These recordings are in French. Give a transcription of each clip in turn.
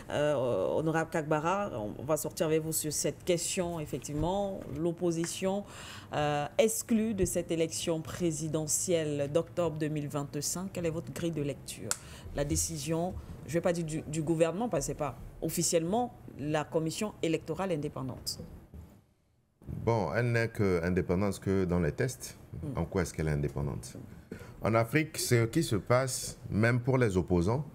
Honorable Kagbara, on va sortir avec vous sur cette question, effectivement. L'opposition exclue de cette élection présidentielle d'octobre 2025. Quelle est votre grille de lecture? La décision, je ne vais pas dire du gouvernement, parce que ce n'est pas officiellement la commission électorale indépendante. Bon, elle n'est qu'indépendante que dans les tests. En quoi est-ce qu'elle est indépendante? En Afrique, ce qui se passe, même pour les opposants,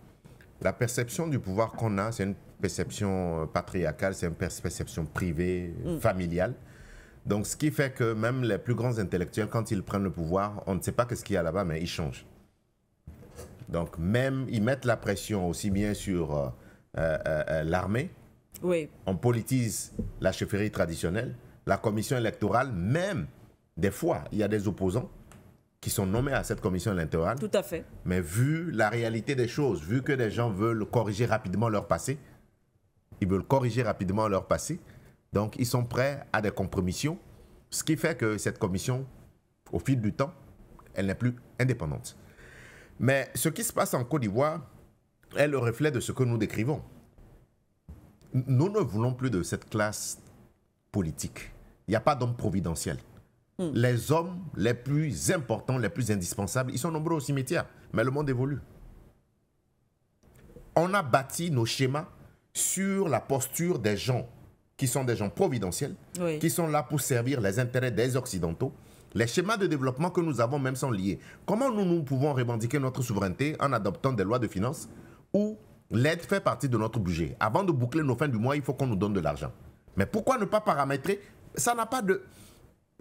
la perception du pouvoir qu'on a, c'est une perception patriarcale, c'est une perception privée, familiale. Donc, ce qui fait que même les plus grands intellectuels, quand ils prennent le pouvoir, on ne sait pas ce qu'il y a là-bas, mais ils changent. Donc, même, ils mettent la pression aussi bien sur l'armée. Oui. On politise la chefferie traditionnelle, la commission électorale, même des fois, il y a des opposants qui sont nommés à cette commission électorale. Tout à fait. Mais vu la réalité des choses, vu que des gens veulent corriger rapidement leur passé, ils veulent corriger rapidement leur passé, donc ils sont prêts à des compromissions, ce qui fait que cette commission, au fil du temps, elle n'est plus indépendante. Mais ce qui se passe en Côte d'Ivoire est le reflet de ce que nous décrivons. Nous ne voulons plus de cette classe politique. Il n'y a pas d'homme providentiel. Les hommes les plus importants, les plus indispensables, ils sont nombreux au cimetière, mais le monde évolue. On a bâti nos schémas sur la posture des gens qui sont des gens providentiels, Oui. qui sont là pour servir les intérêts des Occidentaux. Les schémas de développement que nous avons même sont liés. Comment nous pouvons revendiquer notre souveraineté en adoptant des lois de finances où l'aide fait partie de notre budget? Avant de boucler nos fins du mois, il faut qu'on nous donne de l'argent. Mais pourquoi ne pas paramétrer? Ça n'a pas de...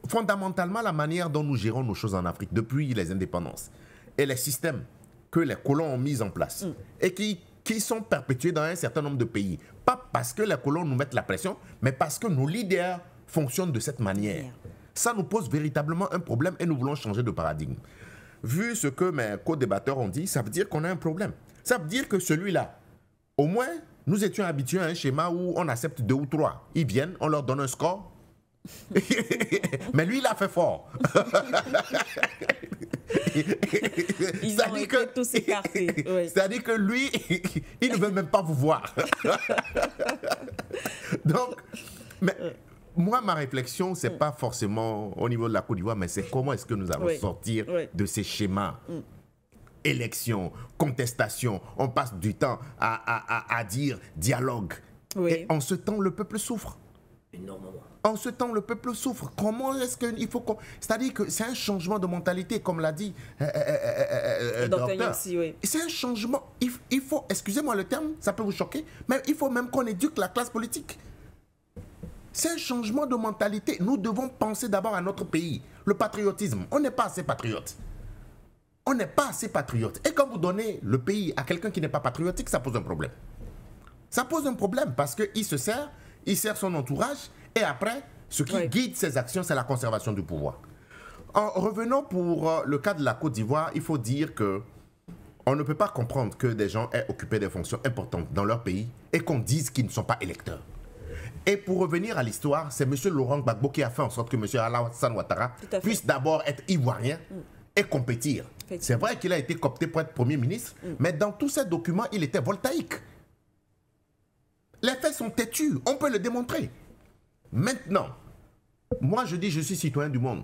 Fondamentalement, la manière dont nous gérons nos choses en Afrique depuis les indépendances et les systèmes que les colons ont mis en place et qui sont perpétués dans un certain nombre de pays, pas parce que les colons nous mettent la pression, mais parce que nos leaders fonctionnent de cette manière. Ça nous pose véritablement un problème et nous voulons changer de paradigme. Vu ce que mes co-débatteurs ont dit, ça veut dire qu'on a un problème. Ça veut dire que celui-là, au moins, nous étions habitués à un schéma où on accepte 2 ou 3. Ils viennent, on leur donne un score. Mais lui, il a fait fort. Ils ont été tous écartés. Oui. C'est-à-dire que lui, il ne veut même pas vous voir. Donc, mais moi, ma réflexion, ce n'est pas forcément au niveau de la Côte d'Ivoire, mais c'est comment est-ce que nous allons sortir de ces schémas. Élection, contestation, on passe du temps à dire dialogue. Oui. Et en ce temps, le peuple souffre. Énormément. En ce temps, le peuple souffre. Comment est-ce qu'il faut qu'on... C'est-à-dire que c'est un changement de mentalité, comme l'a dit docteur. Oui. C'est un changement. Il faut, excusez-moi le terme, ça peut vous choquer, mais il faut même qu'on éduque la classe politique. C'est un changement de mentalité. Nous devons penser d'abord à notre pays. Le patriotisme. On n'est pas assez patriote. On n'est pas assez patriote. Et quand vous donnez le pays à quelqu'un qui n'est pas patriotique, ça pose un problème. Ça pose un problème parce qu'il se sert, il sert son entourage et après, ce qui guide ses actions, c'est la conservation du pouvoir. En revenant pour le cas de la Côte d'Ivoire, il faut dire que on ne peut pas comprendre que des gens aient occupé des fonctions importantes dans leur pays et qu'on dise qu'ils ne sont pas électeurs. Et pour revenir à l'histoire, c'est M. Laurent Gbagbo qui a fait en sorte que M. Alassane Ouattara puisse d'abord être ivoirien et compétir. C'est vrai qu'il a été coopté pour être Premier ministre, mais dans tous ces documents, il était voltaïque. Les faits sont têtus, on peut le démontrer. Maintenant, moi je dis je suis citoyen du monde.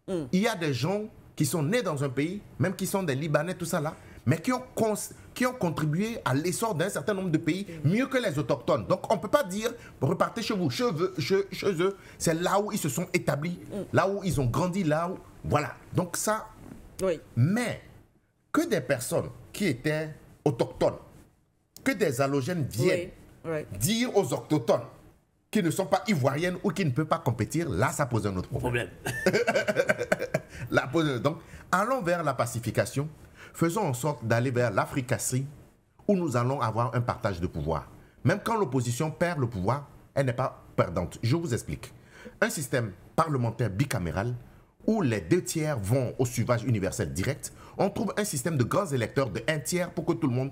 Il y a des gens qui sont nés dans un pays, même qui sont des Libanais, tout ça là, mais qui ont contribué à l'essor d'un certain nombre de pays mieux que les autochtones. Donc on ne peut pas dire repartez chez vous, chez eux, c'est là où ils se sont établis, là où ils ont grandi, là où... Voilà, donc ça... Oui. Mais que des personnes qui étaient autochtones, que des allogènes viennent dire aux autochtones qui ne sont pas ivoiriennes ou qui ne peuvent pas compétir, là ça pose un autre problème. Donc allons vers la pacification, faisons en sorte d'aller vers l'africasserie où nous allons avoir un partage de pouvoir. Même quand l'opposition perd le pouvoir, elle n'est pas perdante. Je vous explique. Un système parlementaire bicaméral où les 2 tiers vont au suffrage universel direct, on trouve un système de grands électeurs de 1 tiers pour que tout le monde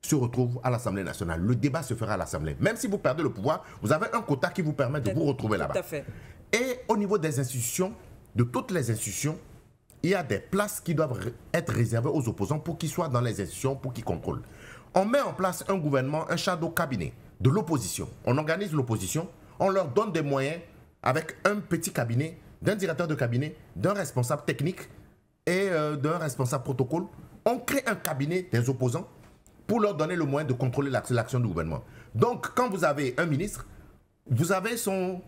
se retrouve à l'Assemblée nationale. Le débat se fera à l'Assemblée. Même si vous perdez le pouvoir, vous avez un quota qui vous permet de vous retrouver là-bas. Tout à fait. Et au niveau des institutions, de toutes les institutions, il y a des places qui doivent être réservées aux opposants pour qu'ils soient dans les institutions, pour qu'ils contrôlent. On met en place un gouvernement, un shadow cabinet de l'opposition. On organise l'opposition, on leur donne des moyens avec un petit cabinet, d'un directeur de cabinet, d'un responsable technique et d'un responsable protocole. On crée un cabinet des opposants pour leur donner le moyen de contrôler l'action du gouvernement. Donc, quand vous avez un ministre, vous avez son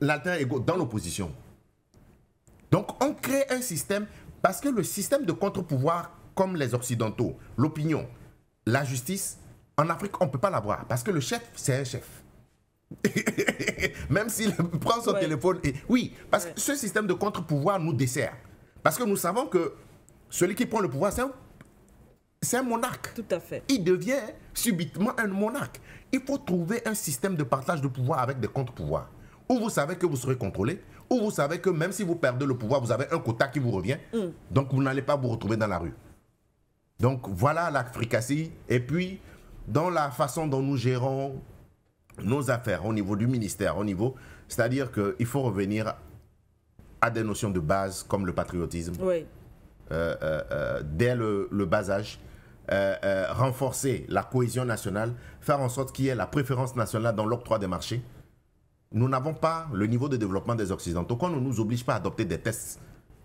alter ego dans l'opposition. Donc, on crée un système, parce que le système de contre-pouvoir, comme les Occidentaux, l'opinion, la justice, en Afrique, on ne peut pas l'avoir, parce que le chef, c'est un chef. Même s'il prend son téléphone. Oui, parce que ce système de contre-pouvoir nous dessert. Parce que nous savons que celui qui prend le pouvoir, c'est un monarque. Tout à fait. Il devient subitement un monarque. Il faut trouver un système de partage de pouvoir avec des contre-pouvoirs. Où vous savez que vous serez contrôlé, où vous savez que même si vous perdez le pouvoir, vous avez un quota qui vous revient. Donc vous n'allez pas vous retrouver dans la rue. Donc voilà l'Africatie. Et puis, dans la façon dont nous gérons nos affaires au niveau du ministère, c'est-à-dire qu'il faut revenir à des notions de base comme le patriotisme. Oui. Dès le bas âge, renforcer la cohésion nationale, faire en sorte qu'il y ait la préférence nationale dans l'octroi des marchés. Nous n'avons pas le niveau de développement des Occidentaux. Qu'on ne nous oblige pas à adopter des tests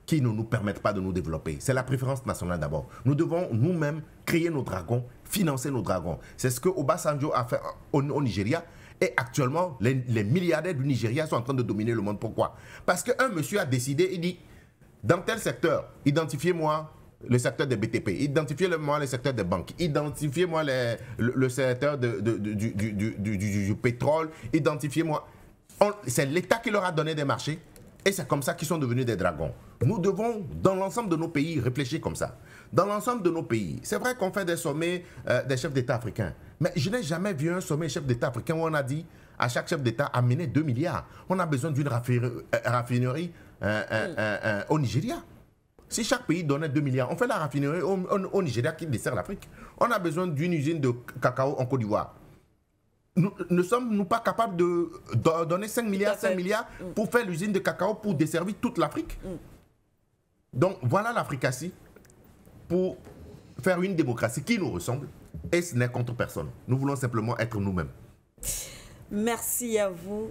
qui ne nous permettent pas de nous développer. C'est la préférence nationale d'abord. Nous devons nous-mêmes créer nos dragons, financer nos dragons. C'est ce que Obasanjo a fait au Nigeria. Et actuellement, les milliardaires du Nigeria sont en train de dominer le monde. Pourquoi? Parce qu'un monsieur a décidé, il dit, dans tel secteur, identifiez-moi le secteur des BTP, identifiez-moi le secteur des banques, identifiez-moi le secteur du pétrole, identifiez-moi. C'est l'État qui leur a donné des marchés et c'est comme ça qu'ils sont devenus des dragons. Nous devons, dans l'ensemble de nos pays, réfléchir comme ça. Dans l'ensemble de nos pays, c'est vrai qu'on fait des sommets des chefs d'État africains, mais je n'ai jamais vu un sommet chef d'État africain où on a dit à chaque chef d'État amener 2 milliards. On a besoin d'une raffinerie au Nigeria. Si chaque pays donnait 2 milliards, on fait la raffinerie au Nigeria qui dessert l'Afrique. On a besoin d'une usine de cacao en Côte d'Ivoire. Ne sommes-nous pas capables de donner 5 milliards pour faire l'usine de cacao pour desservir toute l'Afrique? Donc voilà l'Africatie pour faire une démocratie qui nous ressemble et ce n'est contre personne. Nous voulons simplement être nous-mêmes. Merci à vous.